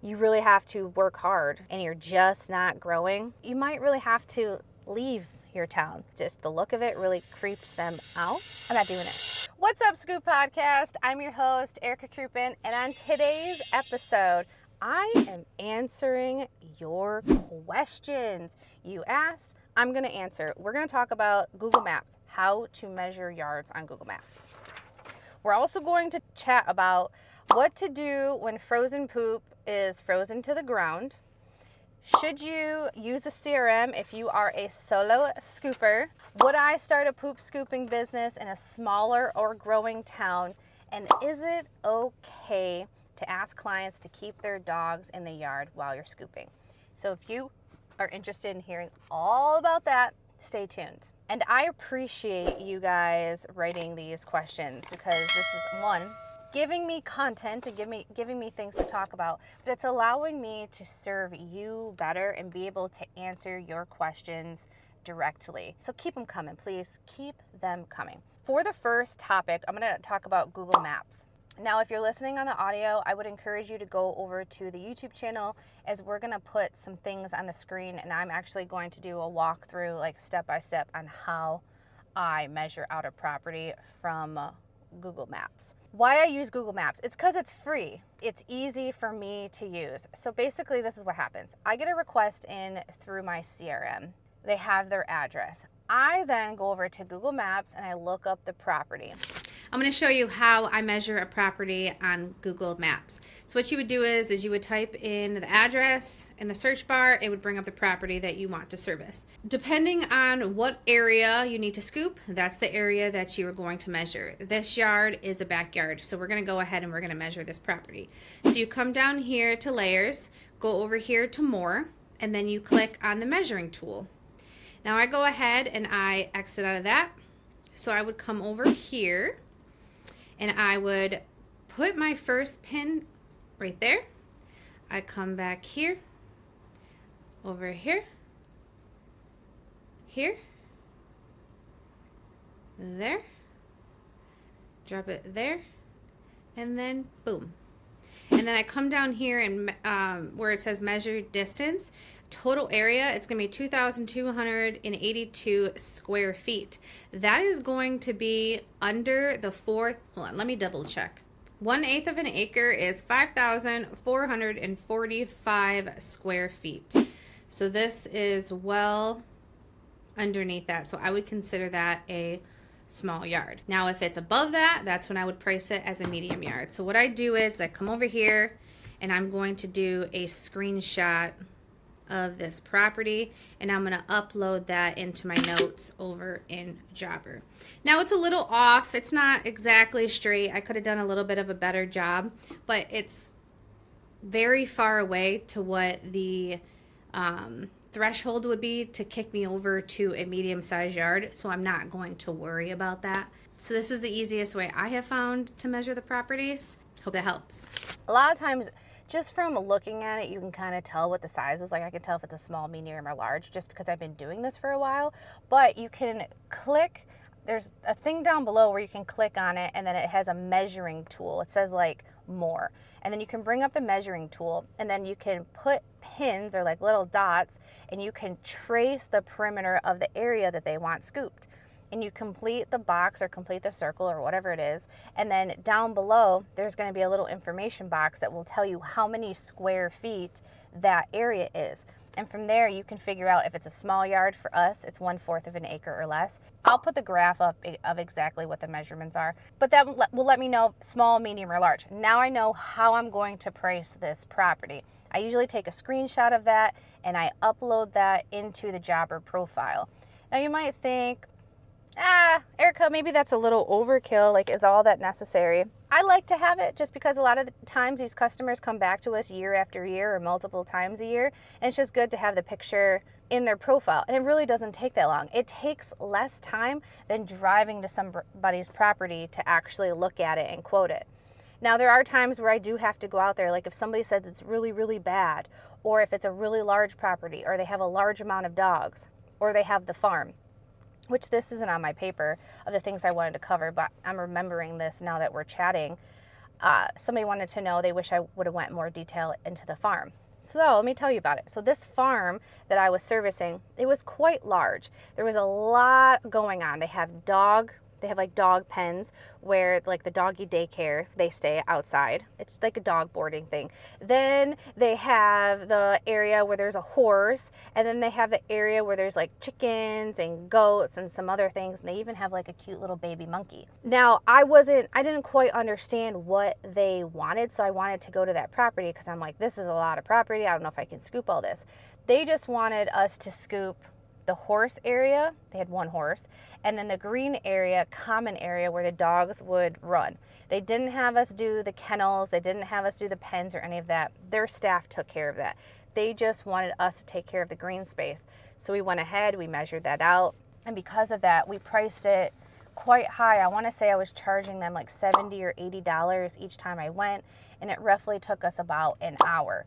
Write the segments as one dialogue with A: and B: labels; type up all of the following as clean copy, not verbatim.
A: you really have to work hard and you're just not growing, you might really have to leave your town. Just the look of it really creeps them out. I'm not doing it. What's up, Scoop Podcast? I'm your host, Erica Krupin, and on today's episode, I am answering your questions. You asked, I'm going to answer. We're going to talk about Google Maps, how to measure yards on Google Maps. We're also going to chat about what to do when frozen poop is frozen to the ground. Should you use a CRM if you are a solo scooper? Would I start a poop scooping business in a smaller or growing town? And is it okay to ask clients to keep their dogs in the yard while you're scooping? So if you are interested in hearing all about that, stay tuned. And I appreciate you guys writing these questions because this is one, giving me content and giving me things to talk about, but it's allowing me to serve you better and be able to answer your questions directly. So keep them coming, please. Keep them coming. For the first topic, I'm going to talk about Google Maps. Now, if you're listening on the audio, I would encourage you to go over to the YouTube channel as we're going to put some things on the screen, and I'm actually going to do a walkthrough, like step by step, on how I measure out a property from Google Maps. Why I use Google Maps? It's because it's free. It's easy for me to use. So basically, this is what happens. I get a request in through my CRM. They have their address. I then go over to Google Maps and I look up the property. I'm going to show you how I measure a property on Google Maps. So what you would do is you would type in the address in the search bar. It would bring up the property that you want to service. Depending on what area you need to scoop, that's the area that you are going to measure. This yard is a backyard, so we're going to go ahead and we're going to measure this property. So you come down here to layers, go over here to more, and then you click on the measuring tool. Now I go ahead and I exit out of that. So I would come over here and I would put my first pin right there. I come back here, over here, here, there, drop it there, and then boom. And then I come down here and where it says measure distance, total area, it's going to be 2,282 square feet. That is going to be under the fourth, hold on, let me double check. 1/8 of an acre is 5,445 square feet. So this is well underneath that. So I would consider that a small yard. Now, if it's above that, that's when I would price it as a medium yard. So what I do is I come over here and I'm going to do a screenshot of this property and I'm going to upload that into my notes over in Jobber. Now it's a little off. It's not exactly straight. I could have done a little bit of a better job, but it's very far away to what the threshold would be to kick me over to a medium-sized yard, so I'm not going to worry about that. So this is the easiest way I have found to measure the properties. Hope that helps. A lot of times, just from looking at it, you can kind of tell what the size is. Like I can tell if it's a small, medium, or large just because I've been doing this for a while. But you can click, there's a thing down below where you can click on it and then it has a measuring tool. It says like more. And then you can bring up the measuring tool and then you can put pins or like little dots and you can trace the perimeter of the area that they want scooped. And you complete the box or complete the circle or whatever it is. And then down below, there's going to be a little information box that will tell you how many square feet that area is. And from there, you can figure out if it's a small yard. For us, it's 1/4 of an acre or less. I'll put the graph up of exactly what the measurements are. But that will let me know small, medium, or large. Now I know how I'm going to price this property. I usually take a screenshot of that and I upload that into the Jobber profile. Now you might think, Erica, maybe that's a little overkill. Like, is all that necessary? I like to have it just because a lot of the times these customers come back to us year after year or multiple times a year. And it's just good to have the picture in their profile. And it really doesn't take that long. It takes less time than driving to somebody's property to actually look at it and quote it. Now, there are times where I do have to go out there. Like if somebody says it's really, really bad, or if it's a really large property, or they have a large amount of dogs, or they have the farm. Which this isn't on my paper of the things I wanted to cover, but I'm remembering this now that we're chatting. Somebody wanted to know, they wish I would have went more detail into the farm. So let me tell you about it. So this farm that I was servicing, it was quite large. There was a lot going on. They have like dog pens where like the doggy daycare, they stay outside. It's like a dog boarding thing. Then they have the area where there's a horse, and then they have the area where there's like chickens and goats and some other things. And they even have like a cute little baby monkey. Now I didn't quite understand what they wanted. So I wanted to go to that property because I'm like, this is a lot of property. I don't know if I can scoop all this. They just wanted us to scoop the horse area. They had one horse, and then the green area, common area where the dogs would run. They didn't have us do the kennels. They didn't have us do the pens or any of that. Their staff took care of that. They just wanted us to take care of the green space. So we went ahead, we measured that out, and because of that, we priced it quite high. I want to say I was charging them like $70 or $80 each time I went, and it roughly took us about an hour.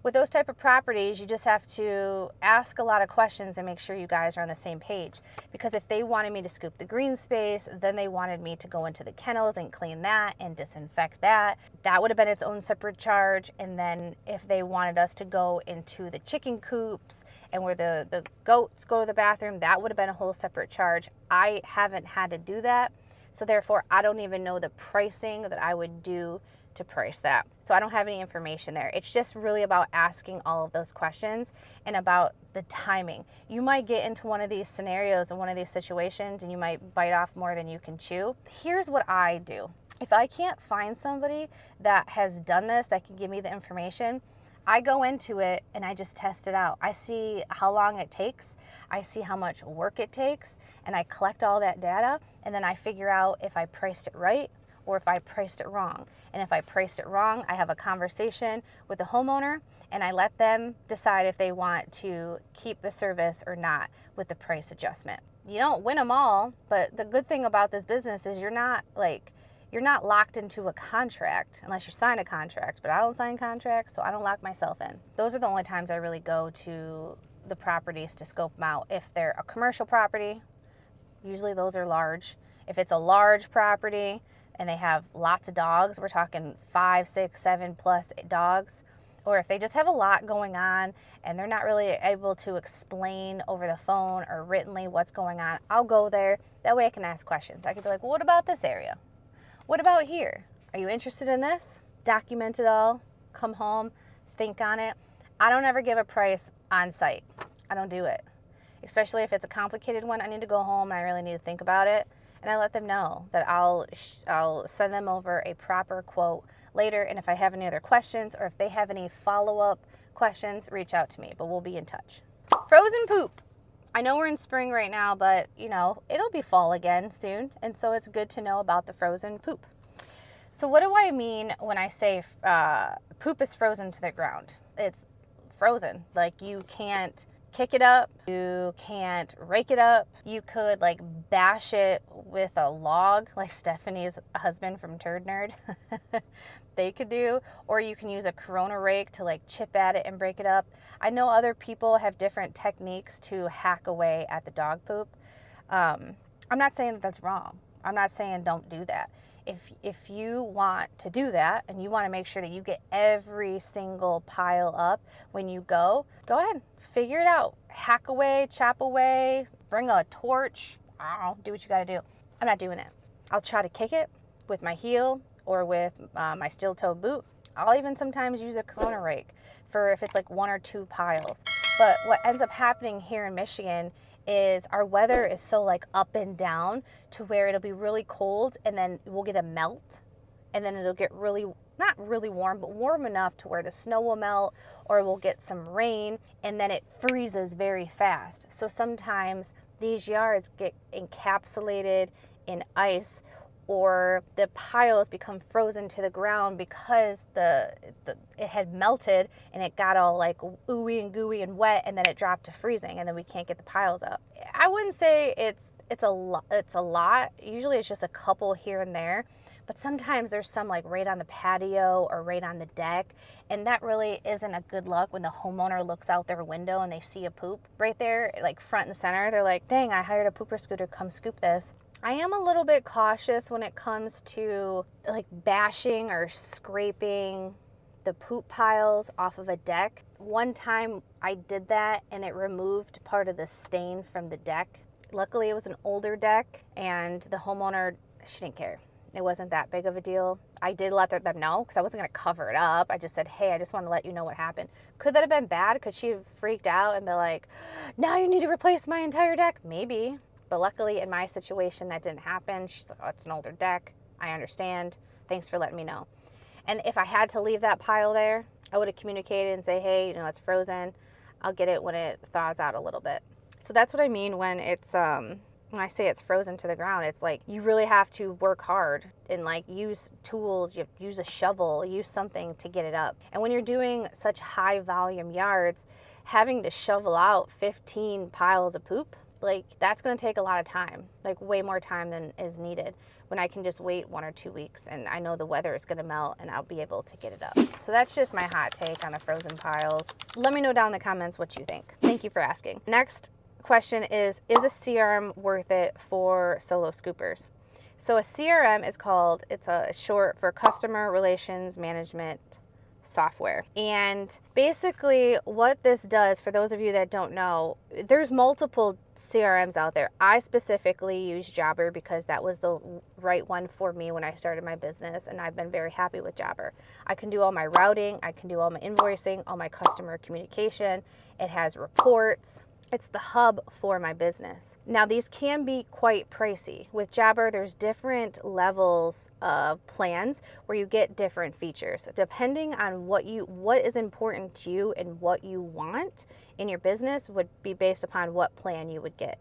A: With those type of properties, you just have to ask a lot of questions and make sure you guys are on the same page. Because if they wanted me to scoop the green space, then they wanted me to go into the kennels and clean that and disinfect that. That would have been its own separate charge. And then if they wanted us to go into the chicken coops and where the goats go to the bathroom, that would have been a whole separate charge. I haven't had to do that. So therefore, I don't even know the pricing that I would do to price that. So I don't have any information there. It's just really about asking all of those questions and about the timing. You might get into one of these scenarios and one of these situations and you might bite off more than you can chew. Here's what I do. If I can't find somebody that has done this, that can give me the information, I go into it and I just test it out. I see how long it takes. I see how much work it takes, and I collect all that data, and then I figure out if I priced it right or if I priced it wrong. And if I priced it wrong, I have a conversation with the homeowner and I let them decide if they want to keep the service or not with the price adjustment. You don't win them all, but the good thing about this business is you're not locked into a contract unless you sign a contract, but I don't sign contracts, so I don't lock myself in. Those are the only times I really go to the properties to scope them out. If they're a commercial property, usually those are large. If it's a large property and they have lots of dogs, we're talking 5, 6, 7 plus dogs, or if they just have a lot going on and they're not really able to explain over the phone or writtenly what's going on, I'll go there. That way I can ask questions. I could be like, well, what about this area? What about here? Are you interested in this? Document it all, come home, think on it. I don't ever give a price on site. I don't do it. Especially if it's a complicated one, I need to go home and I really need to think about it. And I let them know that I'll send them over a proper quote later. And if I have any other questions or if they have any follow-up questions, reach out to me, but we'll be in touch. Frozen poop. I know we're in spring right now, but it'll be fall again soon. And so it's good to know about the frozen poop. So what do I mean when I say poop is frozen to the ground? It's frozen. Like you can't kick it up, you can't rake it up, you could like bash it with a log like Stephanie's husband from Turd Nerd they could do, or you can use a Corona rake to like chip at it and break it up. I know other people have different techniques to hack away at the dog poop. I'm not saying that that's wrong. I'm not saying don't do that. If you want to do that and you want to make sure that you get every single pile up when you go ahead, figure it out. Hack away, chop away, bring a torch. I don't know, do what you got to do. I'm not doing it. I'll try to kick it with my heel or with my steel-toe boot. I'll even sometimes use a Corona rake for if it's like 1 or 2 piles. But what ends up happening here in Michigan is our weather is so like up and down to where it'll be really cold and then we'll get a melt and then it'll get really, not really warm, but warm enough to where the snow will melt or we'll get some rain and then it freezes very fast. So sometimes these yards get encapsulated in ice or the piles become frozen to the ground because it had melted and it got all like ooey and gooey and wet and then it dropped to freezing and then we can't get the piles up. I wouldn't say it's a lot. Usually it's just a couple here and there, but sometimes there's some like right on the patio or right on the deck, and that really isn't a good luck when the homeowner looks out their window and they see a poop right there like front and center. They're like, dang, I hired a pooper scooter, come scoop this. I am a little bit cautious when it comes to like bashing or scraping the poop piles off of a deck. One time I did that and it removed part of the stain from the deck. Luckily it was an older deck and the homeowner, she didn't care. It wasn't that big of a deal. I did let them know because I wasn't going to cover it up. I just said, hey, I just want to let you know what happened. Could that have been bad? Could she have freaked out and be like, now you need to replace my entire deck? Maybe. But luckily in my situation that didn't happen. She's like, oh, it's an older deck. I understand. Thanks for letting me know. And if I had to leave that pile there, I would have communicated and say, hey, you know, it's frozen. I'll get it when it thaws out a little bit. So that's what I mean when it's, when I say it's frozen to the ground, it's like you really have to work hard and like use tools, you use a shovel, use something to get it up. And when you're doing such high volume yards, having to shovel out 15 piles of poop, like that's going to take a lot of time, like way more time than is needed, when I can just wait 1 or 2 weeks and I know the weather is going to melt and I'll be able to get it up. So that's just my hot take on the frozen piles. Let me know down in the comments what you think. Thank you for asking. Next question is a CRM worth it for solo scoopers? So a CRM is called, it's a short for customer relations management software. And basically what this does, for those of you that don't know, there's multiple CRMs out there. I specifically use Jobber because that was the right one for me when I started my business, and I've been very happy with Jobber. I can do all my routing, I can do all my invoicing, all my customer communication. It has reports. It's the hub for my business. Now these can be quite pricey. With Jobber, there's different levels of plans where you get different features. Depending on what is important to you and what you want in your business would be based upon what plan you would get.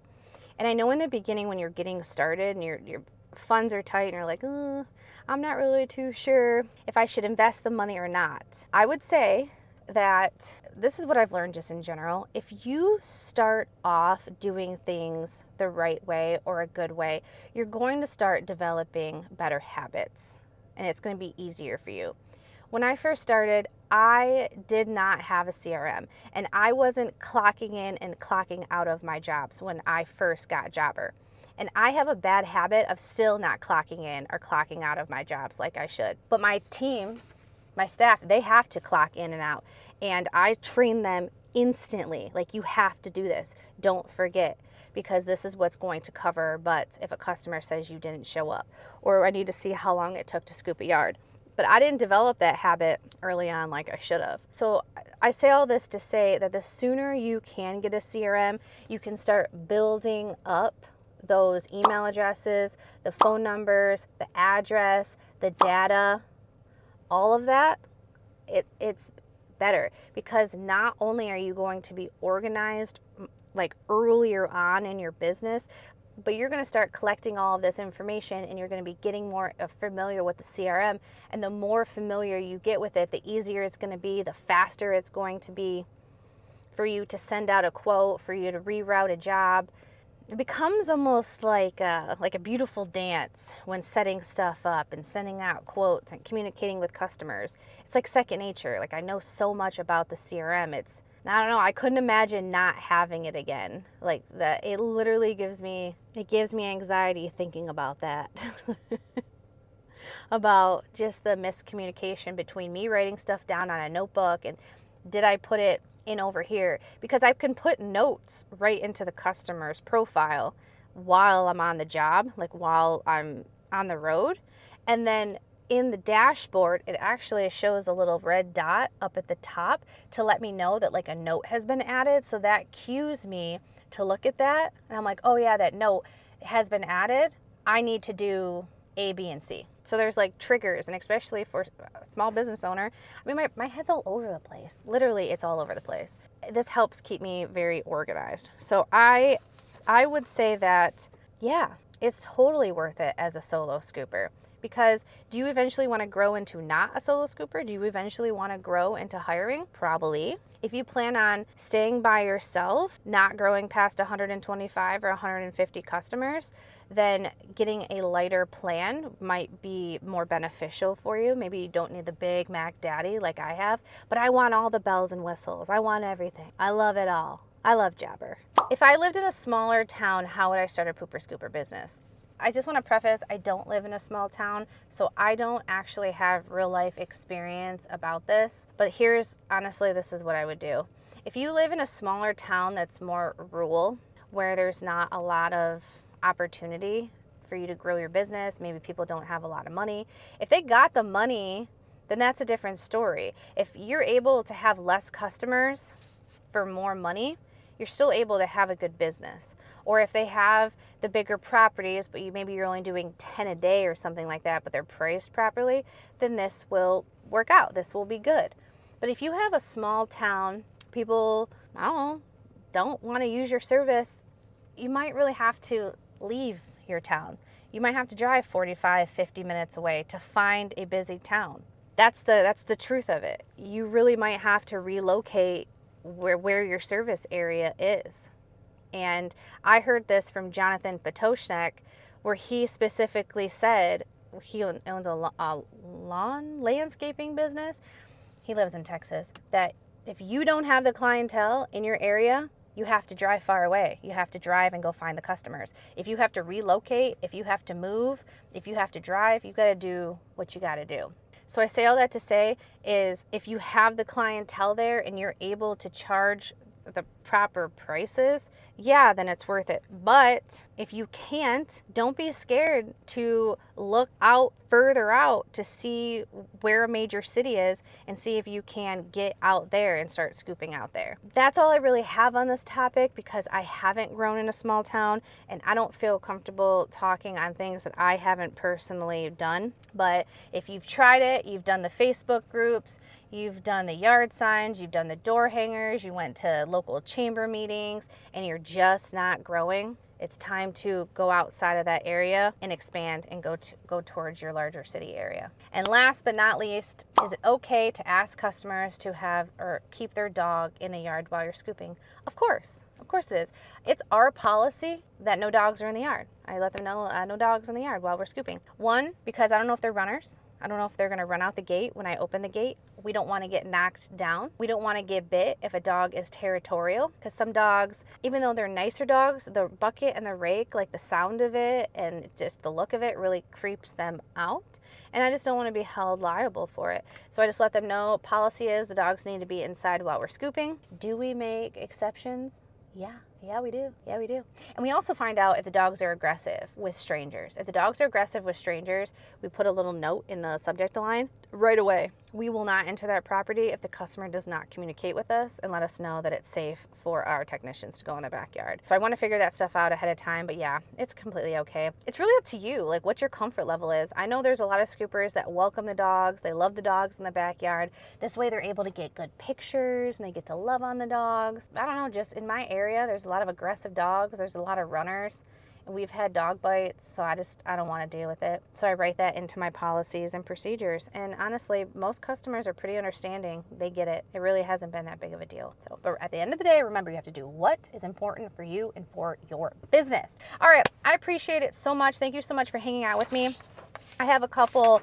A: And I know in the beginning when you're getting started and your funds are tight and you're like, I'm not really too sure if I should invest the money or not. I would say that this is what I've learned just in general. If you start off doing things the right way or a good way, you're going to start developing better habits and it's going to be easier for you. When I first started, I did not have a CRM and I wasn't clocking in and clocking out of my jobs when I first got Jobber. And I have a bad habit of still not clocking in or clocking out of my jobs like I should. But my team, my staff, they have to clock in and out. And I train them instantly. Like, you have to do this. Don't forget, because this is what's going to cover our butts if a customer says you didn't show up, or I need to see how long it took to scoop a yard. But I didn't develop that habit early on like I should have. So I say all this to say that the sooner you can get a CRM, you can start building up those email addresses, the phone numbers, the address, the data, all of that. It's better, because not only are you going to be organized like earlier on in your business, but you're going to start collecting all of this information and you're going to be getting more familiar with the CRM. And the more familiar you get with it, the easier it's going to be, the faster it's going to be for you to send out a quote, for you to reroute a job. It becomes almost like a beautiful dance when setting stuff up and sending out quotes and communicating with customers. It's like second nature. Like, I know so much about the CRM. I don't know, I couldn't imagine not having it again. Like, that, it literally gives me anxiety thinking about that. About just the miscommunication between me writing stuff down on a notebook and did I put it in over here, because I can put notes right into the customer's profile while I'm on the job, like while I'm on the road. And then in the dashboard, it actually shows a little red dot up at the top to let me know that like a note has been added. So that cues me to look at that. And I'm like, oh yeah, that note has been added. I need to do A, B, and C. So there's like triggers, and especially for a small business owner, I mean, my head's all over the place. Literally, it's all over the place. This helps keep me very organized. So I would say that, yeah, it's totally worth it as a solo scooper. Because do you eventually want to grow into not a solo scooper? Do you eventually want to grow into hiring? Probably. If you plan on staying by yourself, not growing past 125 or 150 customers, then getting a lighter plan might be more beneficial for you. Maybe you don't need the big Mac Daddy like I have, but I want all the bells and whistles. I want everything. I love it all. I love Jobber. If I lived in a smaller town, how would I start a pooper scooper business? I just want to preface, I don't live in a small town, so I don't actually have real life experience about this. But honestly, this is what I would do. If you live in a smaller town that's more rural, where there's not a lot of opportunity for you to grow your business, maybe people don't have a lot of money. If they got the money, then that's a different story. If you're able to have less customers for more money, you're still able to have a good business. Or if they have the bigger properties, but maybe you're only doing 10 a day or something like that, but they're priced properly, then this will work out. This will be good. But if you have a small town, people, don't want to use your service, you might really have to leave your town. You might have to drive 45, 50 minutes away to find a busy town. That's the truth of it. You really might have to relocate where your service area is. And I heard this from Jonathan Potoshnik, where he specifically said he owns a lawn landscaping business. He lives in Texas. That if you don't have the clientele in your area, you have to drive far away. You have to drive and go find the customers. If you have to relocate, if you have to move, if you have to drive, you got to do what you got to do. So I say all that to say is if you have the clientele there and you're able to charge the proper prices, yeah, then it's worth it. But if you can't, don't be scared to look further out to see where a major city is and see if you can get out there and start scooping out there. That's all I really have on this topic because I haven't grown in a small town and I don't feel comfortable talking on things that I haven't personally done. But if you've tried it, you've done the Facebook groups, you've done the yard signs, you've done the door hangers, you went to local chamber meetings, and you're just not growing, it's time to go outside of that area and expand and go towards your larger city area. And last but not least, is it okay to ask customers to have or keep their dog in the yard while you're scooping? Of course it is. It's our policy that no dogs are in the yard. I let them know no dogs in the yard while we're scooping. One, because I don't know if they're runners. I don't know if they're going to run out the gate when I open the gate. We don't want to get knocked down. We don't want to get bit if a dog is territorial, because some dogs, even though they're nicer dogs, the bucket and the rake, like the sound of it and just the look of it really creeps them out. And I just don't want to be held liable for it. So I just let them know policy is the dogs need to be inside while we're scooping. Do we make exceptions? Yeah, we do. And we also find out if the dogs are aggressive with strangers. If the dogs are aggressive with strangers, we put a little note in the subject line right away. We will not enter that property if the customer does not communicate with us and let us know that it's safe for our technicians to go in the backyard. So I want to figure that stuff out ahead of time, but yeah, it's completely okay. It's really up to you, like what your comfort level is. I know there's a lot of scoopers that welcome the dogs. They love the dogs in the backyard. This way they're able to get good pictures and they get to love on the dogs. I don't know, just in my area, there's a lot of aggressive dogs. There's a lot of runners. And we've had dog bites, so I don't want to deal with it. So I write that into my policies and procedures. And honestly, most customers are pretty understanding. They get it. It really hasn't been that big of a deal. So, but at the end of the day, remember you have to do what is important for you and for your business. All right, I appreciate it so much. Thank you so much for hanging out with me. I have a couple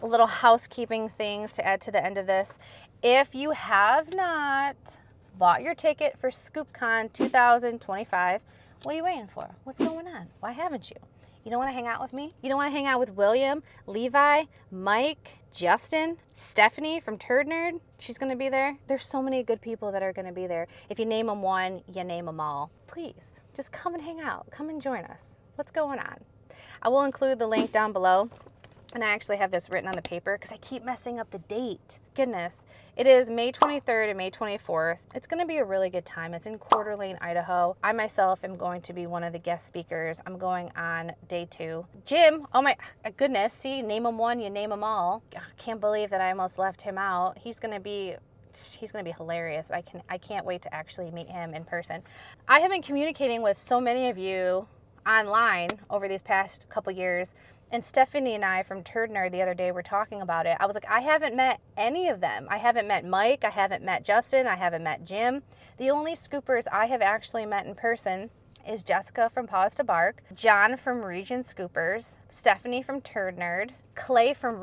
A: little housekeeping things to add to the end of this. If you have not bought your ticket for ScoopCon 2025, what are you waiting for? What's going on? Why haven't you? You don't want to hang out with me? You don't want to hang out with William, Levi, Mike, Justin, Stephanie from Turd Nerd? She's going to be there. There's so many good people that are going to be there. If you name them one, you name them all. Please, just come and hang out. Come and join us. What's going on? I will include the link down below. And I actually have this written on the paper because I keep messing up the date. Goodness. It is May 23rd and May 24th. It's going to be a really good time. It's in Coeur d'Alene, Idaho. I myself am going to be one of the guest speakers. I'm going on day 2. Jim, oh my goodness. See, name them one, you name them all. I can't believe that I almost left him out. He's going to be hilarious. I can't wait to actually meet him in person. I have been communicating with so many of you online over these past couple years. And Stephanie and I from Turd Nerd the other day were talking about it. I was like, I haven't met any of them. I haven't met Mike. I haven't met Justin. I haven't met Jim. The only scoopers I have actually met in person is Jessica from Paws to Bark, John from Region Scoopers, Stephanie from Turd Nerd, Clay from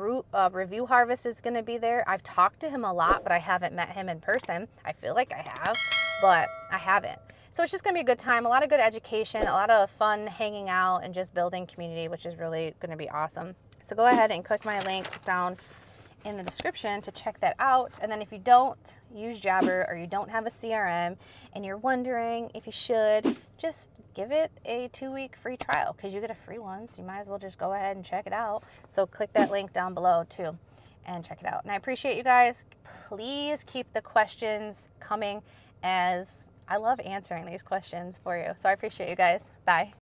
A: Review Harvest is going to be there. I've talked to him a lot, but I haven't met him in person. I feel like I have, but I haven't. So it's just going to be a good time, a lot of good education, a lot of fun hanging out and just building community, which is really going to be awesome. So go ahead and click my link down in the description to check that out. And then if you don't use Jabber or you don't have a CRM and you're wondering if you should, just give it a 2-week free trial because you get a free one. So you might as well just go ahead and check it out. So click that link down below too and check it out. And I appreciate you guys. Please keep the questions coming, as I love answering these questions for you. So I appreciate you guys. Bye.